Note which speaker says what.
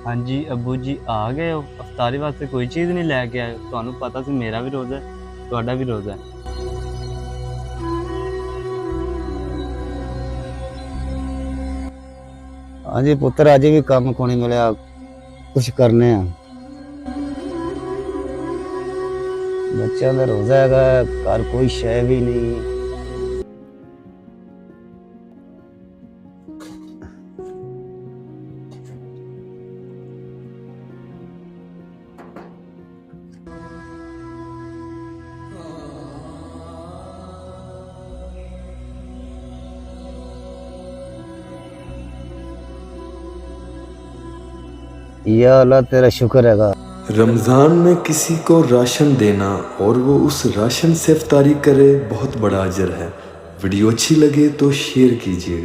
Speaker 1: हाँ जी अब्बू जी आ गए हो। अफ्तारी वास्ते कोई चीज़ नहीं लैके आए? ਤੁਹਾਨੂੰ पता सी मेरा भी रोज़ा है, ਤੁਹਾਡਾ भी रोज़ा है।
Speaker 2: हाँ जी पुत्र अज भी कम को नहीं मिलया, कुछ करने बच्चों का रोजा है, घर कोई शय भी नहीं। या अल्लाह तेरा शुक्र हैगा।
Speaker 3: रमज़ान में किसी को राशन देना और वो उस राशन से इफ्तारी करे बहुत बड़ा अजर है। वीडियो अच्छी लगे तो शेयर कीजिए।